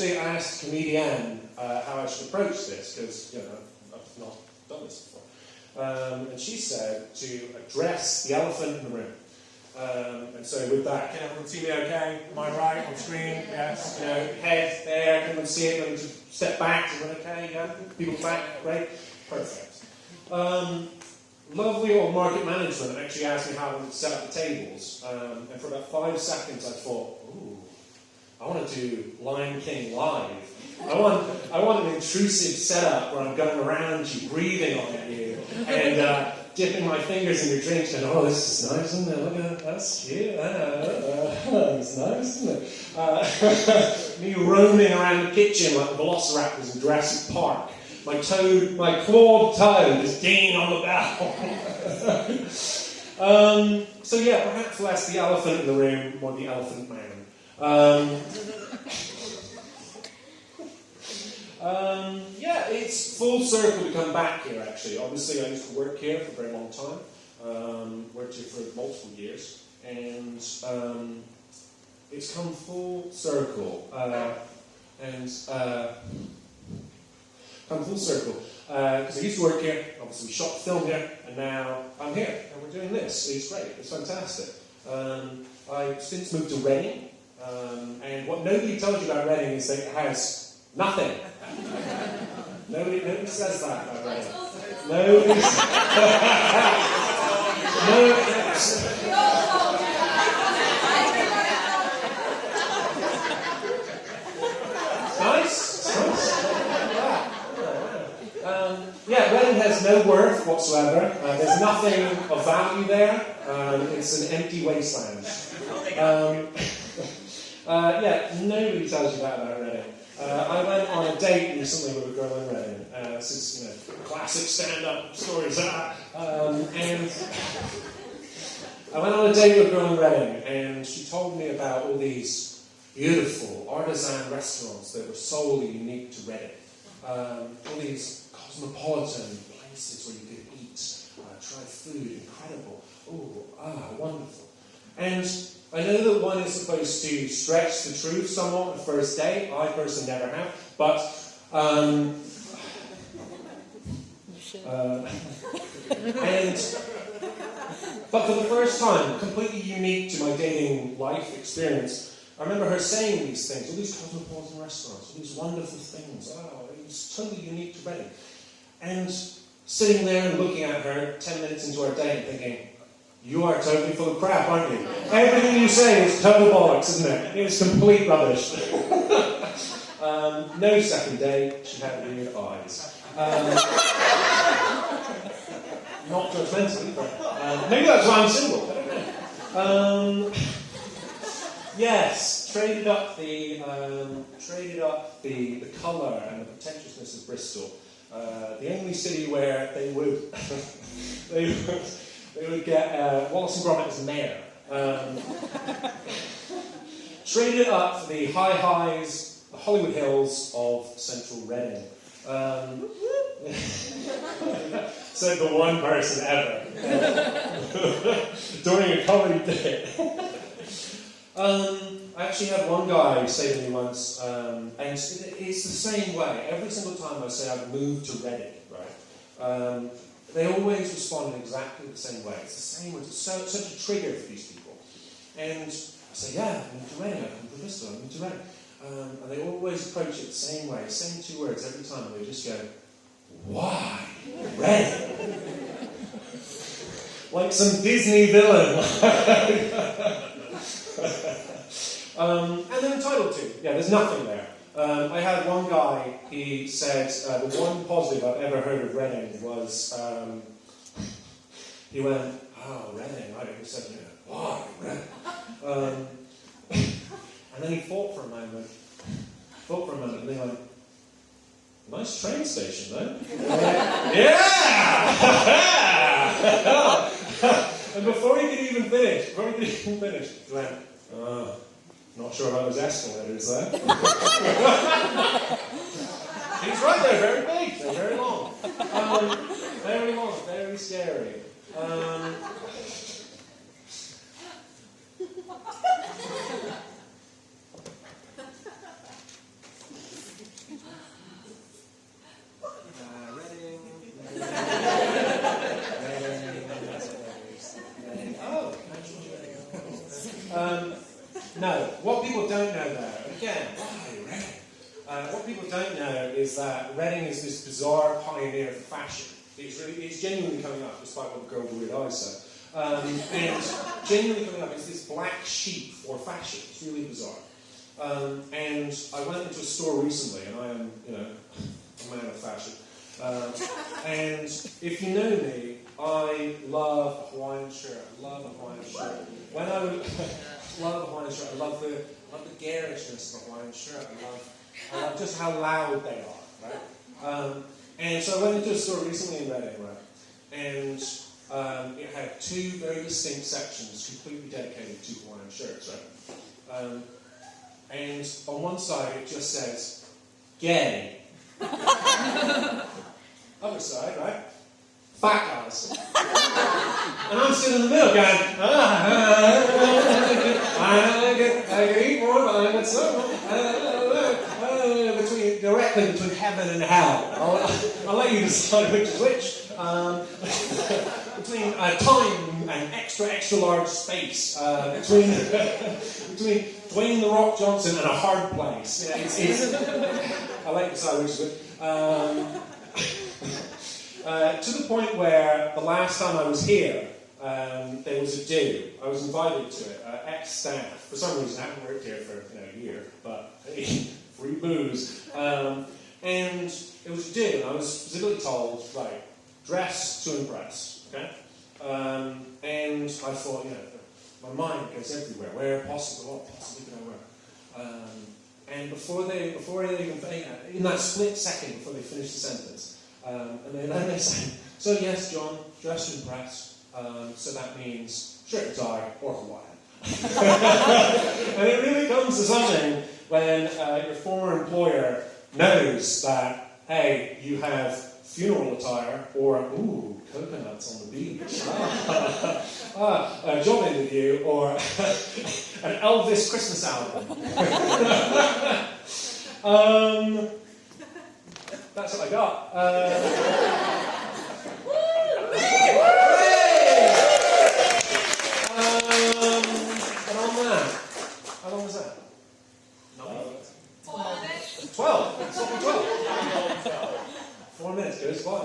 actually asked comedian how I should approach this, because, I've not done this before. And she said to address the elephant in the room. And so with that, can everyone see me okay? Am I right on screen? Yes. Head there, can everyone see it? Let me just step back. Is it okay? Yeah? People back? Great. Perfect. Lovely old market management actually asked me how I would set up the tables. And for about 5 seconds I thought, ooh, I want to do Lion King live. I want an intrusive setup where I'm going around you, breathing on you, and dipping my fingers in your drinks and, oh, this is nice, isn't it? Look at that, that's cute. It's nice, isn't it? Me roaming around the kitchen like the velociraptors in Jurassic Park. My clawed toe just dinging on the bell. So yeah, perhaps less the elephant in the room, more the elephant man. Yeah, it's full circle to come back here, actually. Obviously, I used to work here for a very long time. Worked here for multiple years. And it's come full circle. Come full circle. Because I used to work here, obviously we shot film here, and now I'm here, and we're doing this. It's great, it's fantastic. I've since moved to Reading, and what nobody tells you about Reading is that it has nothing. Nobody says that about Reading. Nobody Yeah, Reading has no worth whatsoever. There's nothing of value there. It's an empty wasteland. Yeah, nobody tells you that about Reading. I went on a date recently with a girl in Reading. This is, classic stand-up stories. And I went on a date with a girl in Reading, and she told me about all these beautiful artisan restaurants that were solely unique to Reading. All these cosmopolitan places where you could eat, try food, incredible. Wonderful. And I know that one is supposed to stretch the truth somewhat at first date. I personally never have. But but for the first time, completely unique to my dating life experience, I remember her saying these things, all these cosmopolitan restaurants, all these wonderful things. It was totally unique to Reading. And sitting there and looking at her 10 minutes into our date and thinking, you are totally full of crap, aren't you? Everything you say is total bollocks, isn't it? It's complete rubbish. No second date, she had weird eyes. Not judgmental either. Maybe that's why I'm single, I don't know. Yes, traded up the colour and the pretentiousness of Bristol. The only city where they would they would get Wallace and Gromit as mayor. Traded up the high highs, the Hollywood Hills of central Reading. Said the one person ever during a comedy bit. I actually had one guy say to me once, and it's the same way. Every single time I say I've moved to Reading, right? They always respond in exactly the same way. It's the same way. It's such a trigger for these people. And I say, yeah, I moved to Reading. I come from Bristol. I moved to Reading. And they always approach it the same way, same 2 words every time. They just go, why Reading? Like some Disney villain. And they're entitled to. Yeah, there's nothing there. I had one guy, he said, the one positive I've ever heard of Reading was, he went, oh, Reading, right? He said, why Reading? And then he thought for a moment, and then he went, nice train station, though. Yeah! And before he could even finish, he went, not sure about those escalators there. He's right, they're very big, they're very long. Very long, very scary. No, what people don't know though, again, why Reading? What people don't know is that Reading is this bizarre pioneer for fashion. It's genuinely coming up, despite what the girl with weird eyes said. And genuinely coming up is this black sheep for fashion. It's really bizarre. And I went into a store recently, and I am, a man of fashion. And if you know me, I love a Hawaiian shirt. I love a Hawaiian shirt. When I would love a Hawaiian shirt, I love the garishness of a Hawaiian shirt. I love just how loud they are, right? And so I went into a store recently in Reading, right? And it had two very distinct sections completely dedicated to Hawaiian shirts, right? And on one side it just says, gay. Other side, right? Fat guys. And I'm sitting in the middle going, I can eat more, but I get so directly between heaven and hell. I'll let you decide which is which. Between time and extra large space. Between Dwayne The Rock Johnson and a hard place. I'll let you decide which is which. To the point where the last time I was here, there was a do. I was invited to it. Ex-staff. For some reason, I haven't worked here for a year, but free booze. And it was a do, and I was specifically told, right, dress to impress. Okay. And I thought, my mind goes everywhere. Where possible, what possibly could I wear? And before they even, in that split second before they finished the sentence. And then they say, so yes, John, dress to impress. So that means shirt and tie or Hawaiian. And it really comes to something when your former employer knows that, hey, you have funeral attire or, coconuts on the beach. A job interview or an Elvis Christmas album. That's what I got. And on that, how long was that? 12. It's only 12. 4 minutes goes by.